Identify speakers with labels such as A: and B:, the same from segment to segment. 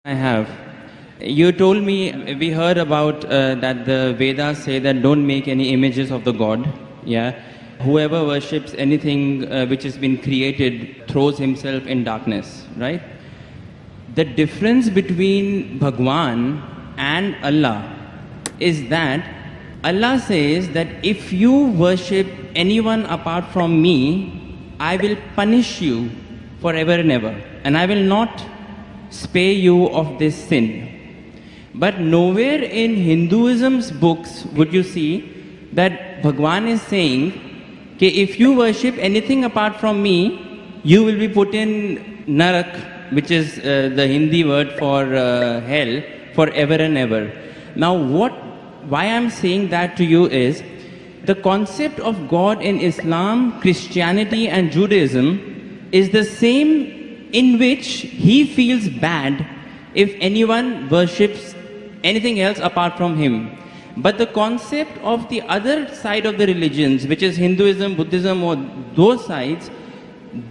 A: I have. You told me, we heard about that the Vedas say that don't make any images of the God. Yeah. Whoever worships anything which has been created throws himself in darkness, right? The difference between Bhagwan and Allah is that Allah says that if you worship anyone apart from me, I will punish you forever and ever, and I will not spare you of this sin. But nowhere in Hinduism's books would you see that Bhagwan is saying, okay, if you worship anything apart from me, you will be put in Narak, which is the Hindi word for hell, forever and ever. Now, why I'm saying that to you is, the concept of God in Islam, Christianity and Judaism is the same, in which he feels bad if anyone worships anything else apart from him. But the concept of the other side of the religions, which is Hinduism, Buddhism, or those sides,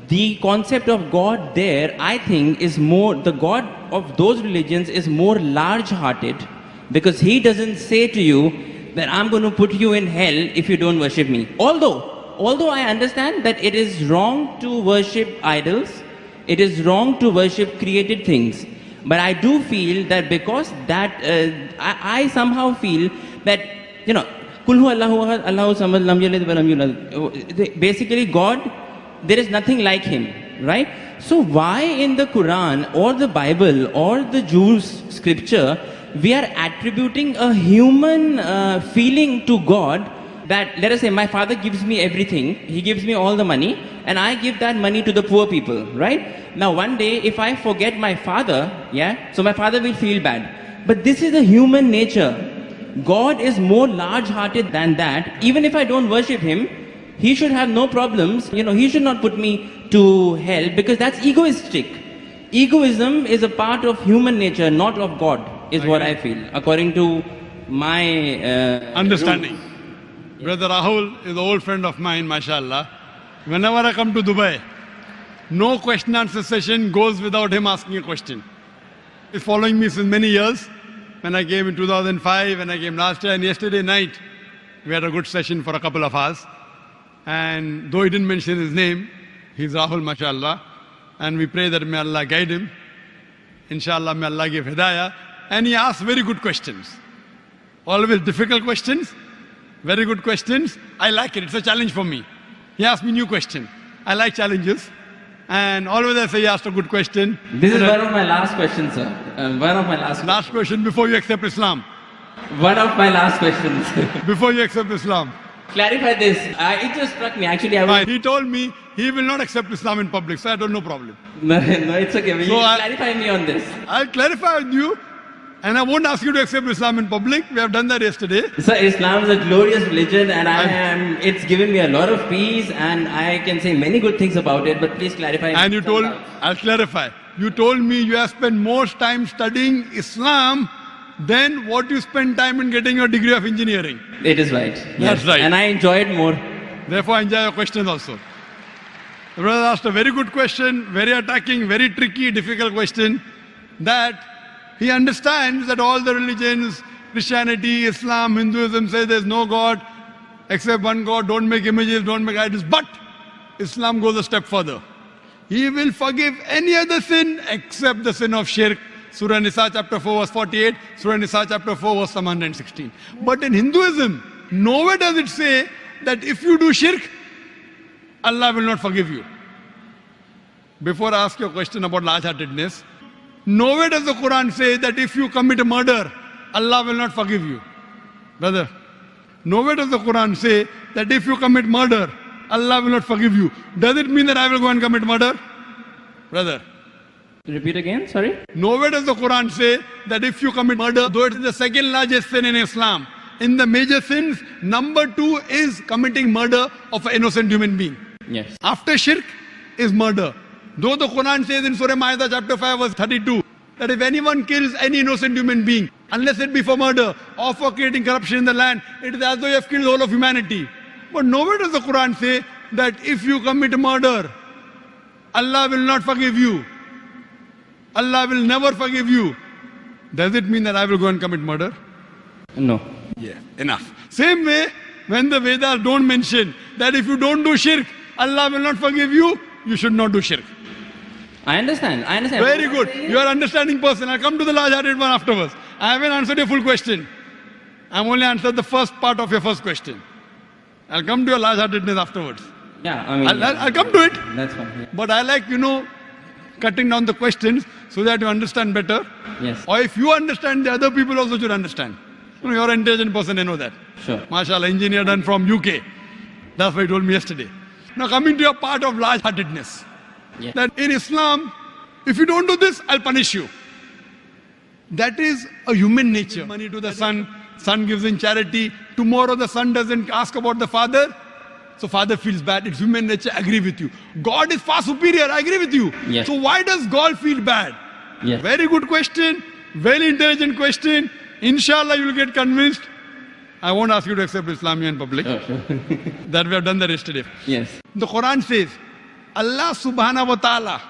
A: the concept of God there, I think, is more, the God of those religions is more large-hearted, because he doesn't say to you that I'm going to put you in hell if you don't worship me. Although I understand that it is wrong to worship idols, it is wrong to worship created things. But I do feel that because that, I somehow feel that, you know, Kulhu Allahu Ahad, Allahu Samad, Lam Yalid wa Lam Yulad. Basically, God, there is nothing like him, right? So why in the Quran or the Bible or the Jews' scripture, we are attributing a human feeling to God that, let us say, my father gives me everything, he gives me all the money, and I give that money to the poor people, right? Now one day, if I forget my father, yeah, so my father will feel bad. But this is the human nature. God is more large-hearted than that. Even if I don't worship him, he should have no problems. You know, he should not put me to hell, because that's egoistic. Egoism is a part of human nature, not of God, is what I feel, according to my
B: understanding.
A: rules.
B: Brother Rahul is an old friend of mine, mashallah. Whenever I come to Dubai, no question answer session goes without him asking a question. He's following me since many years. When I came in 2005, when I came last year, and yesterday night, we had a good session for a couple of hours. And though he didn't mention his name, he's Rahul, mashallah. And we pray that may Allah guide him. Inshallah, may Allah give hidayah. And he asks very good questions. Always difficult questions, very good questions. I like it. It's a challenge for me. He asked me new question. I like challenges. And always I say he asked a good question.
A: This is one of my last questions, sir. One of my
B: Last question before you accept Islam.
A: One of my last questions.
B: Before you accept Islam.
A: Clarify this. It just struck me. Actually, I was...
B: He told me he will not accept Islam in public, so I don't know problem.
A: No, it's okay. Will
B: So
A: you clarify me on this?
B: I'll clarify with you, and I won't ask you to accept Islam in public. We have done that yesterday.
A: So Islam is a glorious religion, and it's given me a lot of peace, and I can say many good things about it, but please clarify.
B: And you told, I'll clarify. You told me you have spent more time studying Islam than what you spend time in getting your degree of engineering.
A: It is right.
B: That's right.
A: And I enjoy it more.
B: Therefore, I enjoy your questions also. The brother asked a very good question, very attacking, very tricky, difficult question, that he understands that all the religions, Christianity, Islam, Hinduism, say there's no God except one God, don't make images, don't make idols. But Islam goes a step further. He will forgive any other sin except the sin of shirk. Surah Nisa chapter 4 verse 48, Surah Nisa chapter 4 verse 116. But in Hinduism, nowhere does it say that if you do shirk, Allah will not forgive you. Before I ask your question about large-heartedness, nowhere does the Quran say that if you commit a murder, Allah will not forgive you. Brother, nowhere does the Quran say that if you commit murder, Allah will not forgive you. Does it mean that I will go and commit murder? Brother.
A: Repeat again, sorry?
B: Nowhere does the Quran say that if you commit murder, though it is the second largest sin in Islam, in the major sins, number 2 is committing murder of an innocent human being.
A: Yes.
B: After shirk is murder. Though the Quran says in Surah Ma'idah chapter 5 verse 32, that if anyone kills any innocent human being, unless it be for murder or for creating corruption in the land, it is as though you have killed all of humanity. But nowhere does the Quran say that if you commit murder, Allah will not forgive you. Allah will never forgive you. Does it mean that I will go and commit murder?
A: No.
B: Yeah, enough. Same way, when the Vedas don't mention that if you don't do shirk, Allah will not forgive you, you should not do shirk.
A: I understand.
B: Very good. You are an understanding person. I'll come to the large-hearted one afterwards. I haven't answered your full question. I've only answered the first part of your first question. I'll come to your large-heartedness afterwards.
A: Yeah, I mean,
B: I'll come to it.
A: that's fine. Yeah.
B: But I like, cutting down the questions so that you understand better.
A: Yes.
B: Or if you understand, the other people also should understand. You're an intelligent person, I know that.
A: Sure.
B: MashaAllah, engineer done from UK. That's what he told me yesterday. Now coming to your part of large-heartedness.
A: Yeah.
B: That in Islam, if you don't do this, I'll punish you. That is a human nature. Money to the son, son gives in charity. Tomorrow the son doesn't ask about the father. So father feels bad. It's human nature. I agree with you. God is far superior. I agree with you.
A: Yes.
B: So why does God feel bad?
A: Yes.
B: Very good question. Very intelligent question. Inshallah, you will get convinced. I won't ask you to accept Islam in public.
A: Sure.
B: That we have done that yesterday.
A: Yes.
B: The Quran says, Allah subhanahu wa ta'ala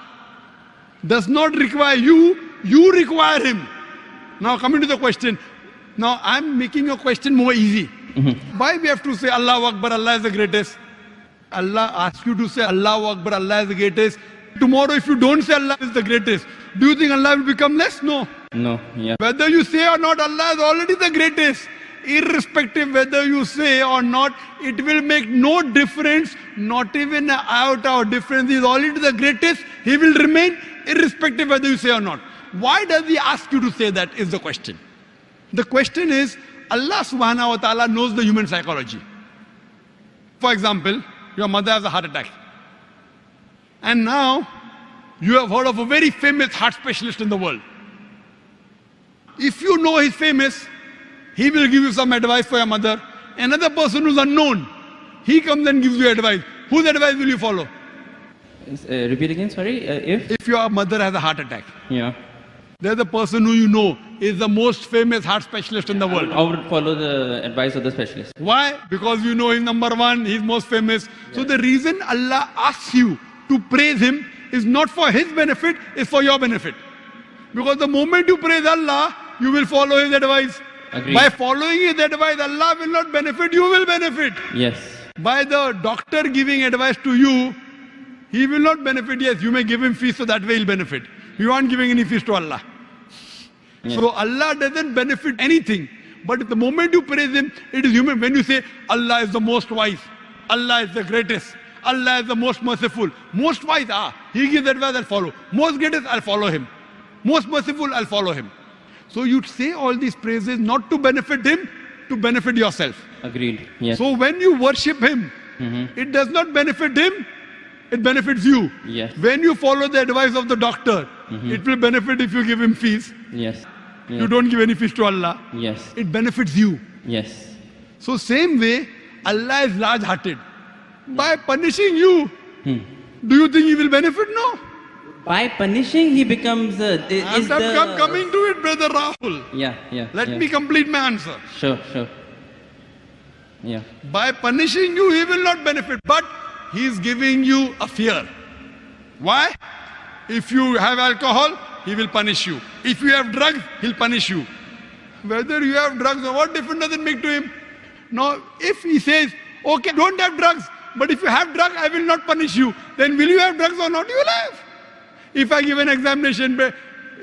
B: does not require you, you require him. Now coming to the question. Now I'm making your question more easy. Why we have to say Allahu Akbar, Allah is the greatest? Allah asks you to say Allahu Akbar, Allah is the greatest. Tomorrow if you don't say Allah is the greatest, do you think Allah will become less? No.
A: No. Yeah.
B: Whether you say or not, Allah is already the greatest. Irrespective whether you say or not, it will make no difference, not even an iota of difference. He is already the greatest. He will remain irrespective whether you say or not. Why does he ask you to say that is the question. The question is, Allah subhanahu wa ta'ala knows the human psychology. For example, your mother has a heart attack. And now, you have heard of a very famous heart specialist in the world. If you know he's famous, he will give you some advice for your mother. Another person who's unknown, he comes and gives you advice. Whose advice will you follow?
A: Repeat again, sorry.
B: If your mother has a heart attack,
A: Yeah.
B: there's a person who you know is the most famous heart specialist in the world.
A: I would follow the advice of the specialist.
B: Why? Because you know he's number one, he's most famous. So the reason Allah asks you to praise him is not for his benefit, it's for your benefit. Because the moment you praise Allah, you will follow his advice.
A: Agreed.
B: By following his advice, Allah will not benefit, you will benefit.
A: Yes.
B: By the doctor giving advice to you, he will not benefit. Yes, you may give him fees so that way he'll benefit. You aren't giving any fees to Allah.
A: Yes.
B: So Allah doesn't benefit anything. But the moment you praise him, it is human. When you say Allah is the most wise, Allah is the greatest, Allah is the most merciful. Most wise, he gives advice, I'll follow. Most greatest, I'll follow him. Most merciful, I'll follow him. So you say all these praises not to benefit him, to benefit yourself.
A: Agreed. Yes.
B: So when you worship him, it does not benefit him, it benefits you.
A: Yes.
B: When you follow the advice of the doctor, it will benefit if you give him fees.
A: Yes.
B: You don't give any fees to Allah.
A: Yes.
B: It benefits you.
A: Yes.
B: So same way, Allah is large-hearted. By punishing you, do you think he will benefit? No.
A: By punishing, he becomes
B: I'm coming to it, brother Rahul.
A: Yeah.
B: Let me complete my answer.
A: Sure. Yeah.
B: By punishing you, he will not benefit, but he is giving you a fear. Why? If you have alcohol, he will punish you. If you have drugs, he'll punish you. Whether you have drugs or what difference does it make to him? Now, if he says, okay, don't have drugs, but if you have drugs, I will not punish you, then will you have drugs or not? You will have. If I give an examination,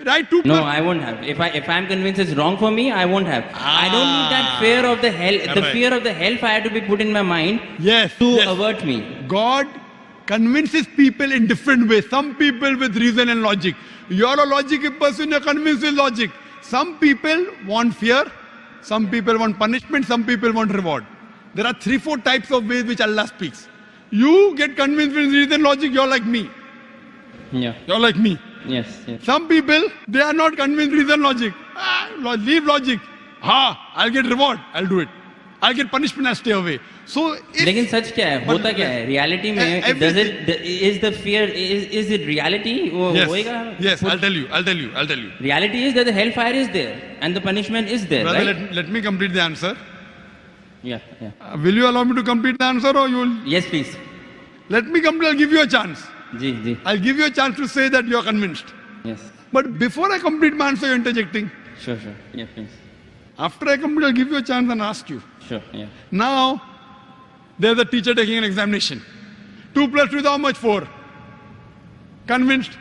B: write two.
A: No, I won't have. If I'm convinced it's wrong for me, I won't have. I don't need that fear of the hell. The
B: Correct.
A: fear of the hellfire to be put in my mind
B: Yes.
A: to avert me.
B: God convinces people in different ways. Some people with reason and logic. You're a logical person, you're convinced with logic. Some people want fear, some people want punishment, some people want reward. There are 3-4 types of ways which Allah speaks. You get convinced with reason and logic, you're like me.
A: Yeah.
B: You're like me.
A: Yes.
B: Some people, they are not convinced with reason logic. Leave logic. I'll get reward, I'll do it. I'll get punishment, I'll stay away. So if,
A: लेकिन सच क्या है होता क्या है reality में does it is the fear is it reality वो होएगा
B: yes, I'll tell you.
A: Reality is that the hellfire is there and the punishment is there.
B: Brother,
A: right?
B: let me complete the answer.
A: Yeah.
B: Will you allow me to complete the answer or you will?
A: Yes, please.
B: Let me complete, I'll give you a chance.
A: Ji.
B: I'll give you a chance to say that you're convinced.
A: Yes.
B: But before I complete my answer, you're interjecting.
A: Sure, sure. Yeah, please.
B: After I complete, I'll give you a chance and ask you.
A: Sure, yeah.
B: Now, there's a teacher taking an examination. 2 plus 2 is how much? 4. Convinced?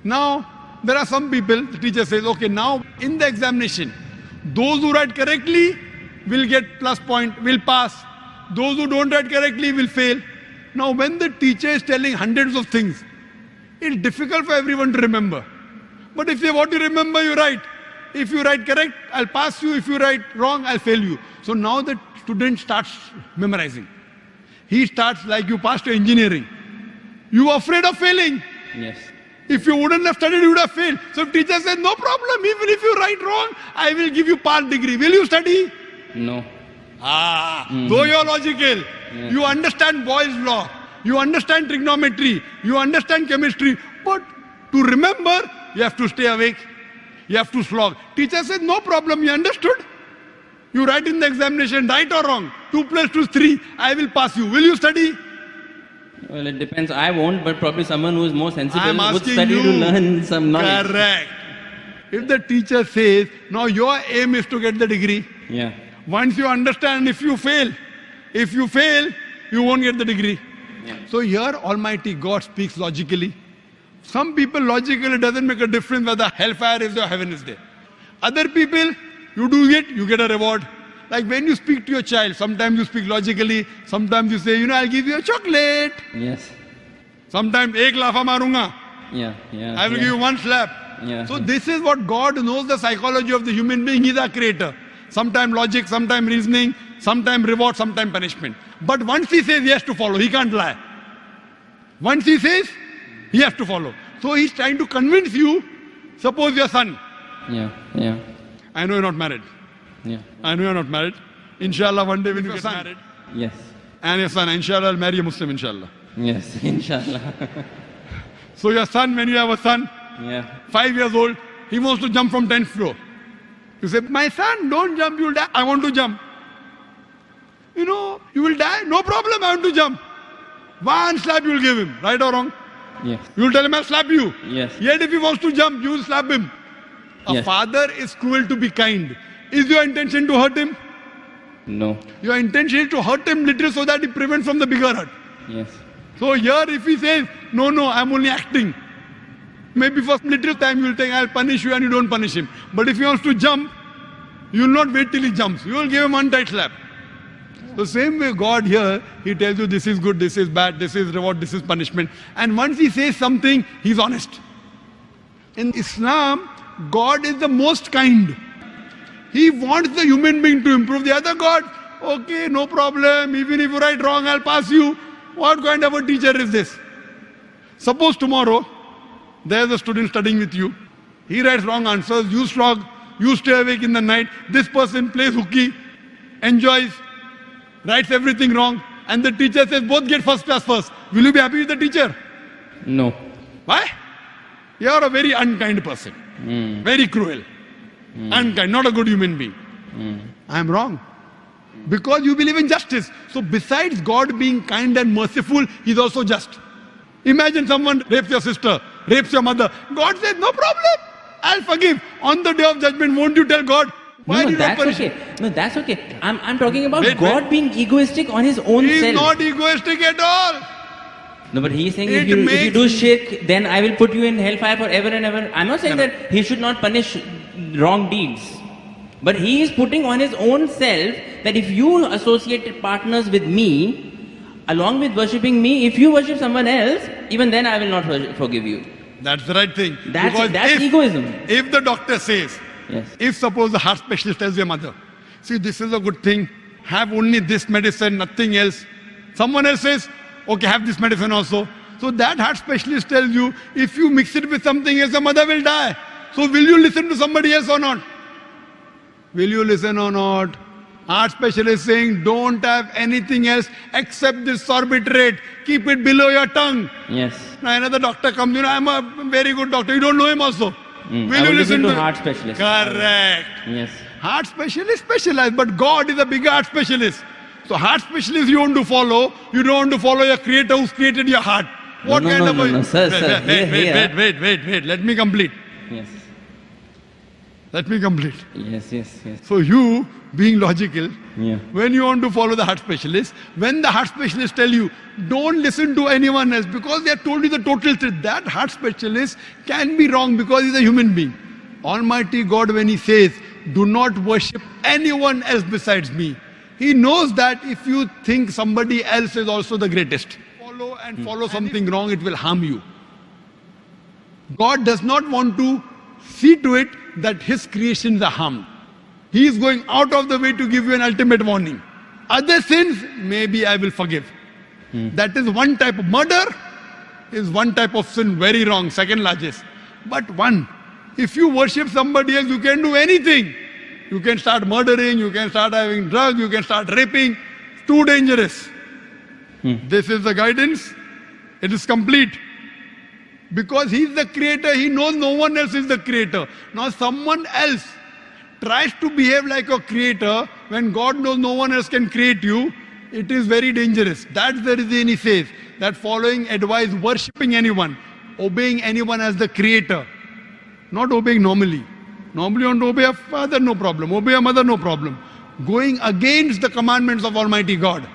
B: Now, there are some people, the teacher says, okay, now in the examination, those who write correctly will get plus point, will pass. Those who don't write correctly will fail. Now, when the teacher is telling hundreds of things, it's difficult for everyone to remember. But if you want to remember, you write. If you write correct, I'll pass you. If you write wrong, I'll fail you. So now the student starts memorizing. He starts like you passed your engineering. You are afraid of failing.
A: Yes.
B: If you wouldn't have studied, you would have failed. So if teacher says, no problem, even if you write wrong, I will give you part degree. Will you study?
A: No.
B: Though you're logical, you understand Boyle's law, you understand trigonometry, you understand chemistry, but to remember, you have to stay awake, you have to slog. Teacher says, no problem, you understood? You write in the examination, right or wrong, 2 plus 2 is 3, I will pass you. Will you study?
A: Well, it depends. I won't, but probably someone who is more sensible
B: I'm
A: would
B: asking
A: study
B: you.
A: to learn some knowledge.
B: Correct. If the teacher says, now your aim is to get the degree,
A: Yeah.
B: once you understand, if you fail, you won't get the degree.
A: Yeah.
B: So here Almighty God speaks logically. Some people logically doesn't make a difference whether hellfire is there or heaven is there. Other people, you do it, you get a reward. Like when you speak to your child, sometimes you speak logically, sometimes you say, I'll give you a chocolate.
A: Yes.
B: Sometimes, ek lafa marunga.
A: Yeah. Yeah.
B: I will give you one slap.
A: Yeah.
B: So this is what God knows, the psychology of the human being. He's our creator. Sometimes logic, sometimes reasoning, sometimes reward, sometimes punishment. But once he says he has to follow, he can't lie. Once he says, he has to follow. So he's trying to convince you, suppose your son.
A: Yeah. Yeah.
B: I know you're not married.
A: Yeah.
B: I know you're not married. Inshallah, one day when you get married.
A: Yes.
B: And your son, inshallah, I'll marry a Muslim, inshallah.
A: Yes. Inshallah.
B: So your son, when you have a son,
A: Yeah.
B: 5 years old, he wants to jump from 10th floor. You say, my son, don't jump, you'll die. I want to jump. You will die. No problem, I want to jump. One slap you will give him, right or wrong?
A: Yes.
B: You will tell him, I'll slap you.
A: Yes.
B: Yet if he wants to jump, you will slap him. A
A: Yes.
B: father is cruel to be kind. Is your intention to hurt him?
A: No.
B: Your intention is to hurt him little so that he prevents from the bigger hurt.
A: Yes.
B: So here if he says, no, I'm only acting. Maybe for little time you will think, I'll punish you, and you don't punish him. But if he wants to jump, you will not wait till he jumps. You will give him one tight slap. The same way God here, he tells you this is good, this is bad, this is reward, this is punishment. And once he says something, he's honest. In Islam, God is the most kind. He wants the human being to improve. The other God, okay, no problem. Even if you write wrong, I'll pass you. What kind of a teacher is this? Suppose tomorrow, there's a student studying with you. He writes wrong answers. You slog. You stay awake in the night. This person plays hooky, enjoys, writes everything wrong. And the teacher says, both get first class first. Will you be happy with the teacher?
A: No.
B: Why? You are a very unkind person. Very cruel. Unkind, not a good human being. I am wrong. Because you believe in justice. So besides God being kind and merciful, He is also just. Imagine someone rapes your sister, rapes your mother. God says, no problem. I'll forgive. On the day of judgment, won't you tell God? Why
A: No,
B: did you
A: that's
B: punish
A: okay.
B: him?
A: No, that's okay. I'm talking about
B: Wait,
A: God
B: wait.
A: being egoistic on his own
B: He
A: self.
B: is not egoistic at all.
A: No, but he's saying
B: It
A: if you
B: makes-
A: do shirk, then I will put you in hellfire forever and ever. I'm not saying that he should not punish wrong deeds. But he is putting on his own self that if you associate partners with me, along with worshipping me, if you worship someone else, even then I will not forgive you.
B: That's the right thing.
A: That's
B: Because
A: egoism.
B: If the doctor says,
A: Yes.
B: if suppose the heart specialist tells your mother, see, this is a good thing, have only this medicine, nothing else. Someone else says, okay, have this medicine also. So that heart specialist tells you, if you mix it with something else, the mother will die. So will you listen to somebody else or not? Will you listen or not? Heart specialist saying, don't have anything else except this sorbitrate. Keep it below your tongue.
A: Yes.
B: Now another doctor comes, I'm a very good doctor. You don't know him also.
A: I will listen to heart specialist.
B: Correct.
A: Yes.
B: Heart specialist specialized, but God is a bigger heart specialist. So heart specialist you want to follow, you don't want to follow your creator who's created your heart. What
A: No,
B: kind
A: no,
B: of
A: no,
B: a...
A: no, sir,
B: wait,
A: sir,
B: wait,
A: here.
B: wait, let me complete.
A: Yes.
B: Let me complete.
A: Yes, yes, yes.
B: So you, being logical,
A: Yeah.
B: when you want to follow the heart specialist, when the heart specialist tell you, don't listen to anyone else because they have told you the total truth, that heart specialist can be wrong because he's a human being. Almighty God, when he says, do not worship anyone else besides me, he knows that if you think somebody else is also the greatest, follow something wrong, it will harm you. God does not want to see to it that his creations are harmed. He is going out of the way to give you an ultimate warning. Other sins, maybe I will forgive. That is one type of murder, is one type of sin, very wrong, second largest. But one, if you worship somebody else, you can do anything. You can start murdering, you can start having drugs, you can start raping. It's too dangerous. This is the guidance. It is complete. Because he's the creator, he knows no one else is the creator. Now someone else tries to behave like a creator when God knows no one else can create you. It is very dangerous. That's the reason he says that following advice, worshipping anyone, obeying anyone as the creator, not obeying normally. Normally you want to obey a father, no problem. Obey a mother, no problem. Going against the commandments of Almighty God.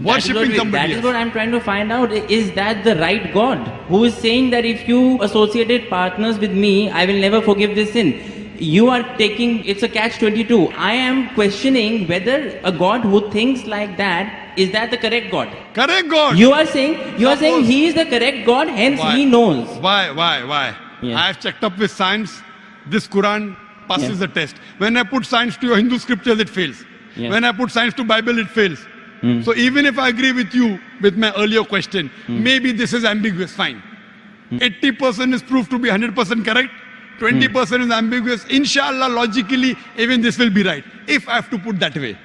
B: Worshipping somebody
A: That is
B: else.
A: what I'm trying to find out. Is that the right God who is saying that if you associated partners with me, I will never forgive this sin? You are taking, it's a catch-22. I am questioning whether a God who thinks like that, is that the correct God?
B: Correct God.
A: You are saying he is the correct God, hence
B: Why?
A: he knows.
B: Why?
A: Yeah.
B: I have checked up with science. This Quran passes the test. When I put science to your Hindu scriptures, it fails.
A: Yeah.
B: When I put science to Bible, it fails. So even if I agree with you with my earlier question, maybe this is ambiguous, fine. 80% is proved to be 100% correct. 20% is ambiguous. Inshallah, logically, even this will be right. If I have to put that way.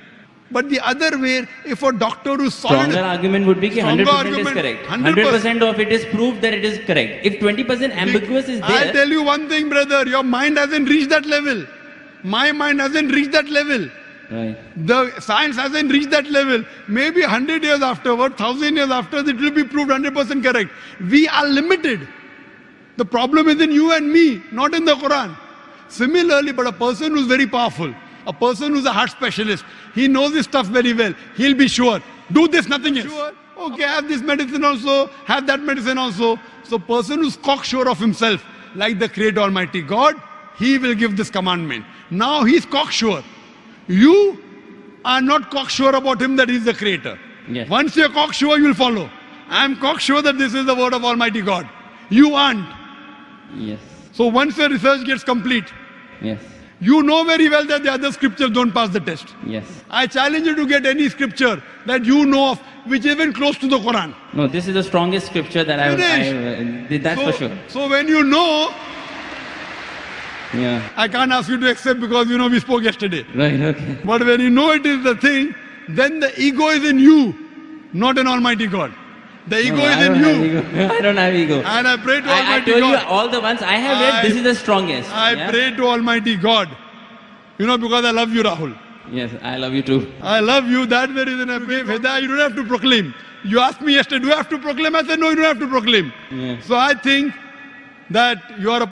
B: But the other way, if a doctor who's solid...
A: Stronger argument would be that 100% is
B: argument,
A: correct.
B: 100%.
A: 100% of it is proved that it is correct. If 20% ambiguous is
B: I'll
A: there...
B: tell you one thing, brother. Your mind hasn't reached that level. My mind hasn't reached that level.
A: Right.
B: The science hasn't reached that level. Maybe 100 years afterward, 1000 years after, it will be proved 100% correct. We are limited. The problem is in you and me, not in the Quran. Similarly, but a person who's very powerful, a person who's a heart specialist, he knows his stuff very well. He'll be sure. Do this, nothing else. Sure. Okay, have this medicine also, have that medicine also. So person who's cocksure of himself, like the Creator Almighty God, he will give this commandment. Now he's cocksure. You are not cocksure about him that he's the creator.
A: Yes.
B: Once you're cocksure, you will follow. I am cocksure that this is the word of Almighty God. You aren't.
A: Yes.
B: So once your research gets complete,
A: Yes.
B: you know very well that the other scriptures don't pass the test.
A: Yes.
B: I challenge you to get any scripture that you know of which is even close to the Quran.
A: No, this is the strongest scripture that that's
B: so,
A: for sure.
B: So when you know,
A: Yeah.
B: I can't ask you to accept because you know we spoke yesterday.
A: Right, okay.
B: But when you know it is the thing, then the ego is in you, not in Almighty God. The ego is in you.
A: I don't have ego.
B: And I pray to
A: I
B: Almighty
A: told
B: God.
A: you all the ones I have read, this is the strongest.
B: I pray to Almighty God. You know, because I love you, Rahul.
A: Yes, I love you too.
B: I love you. That's the reason I pray. Hidayah, you don't have to proclaim. You asked me yesterday, do I have to proclaim? I said, no, you don't have to proclaim.
A: Yeah.
B: So I think that you are a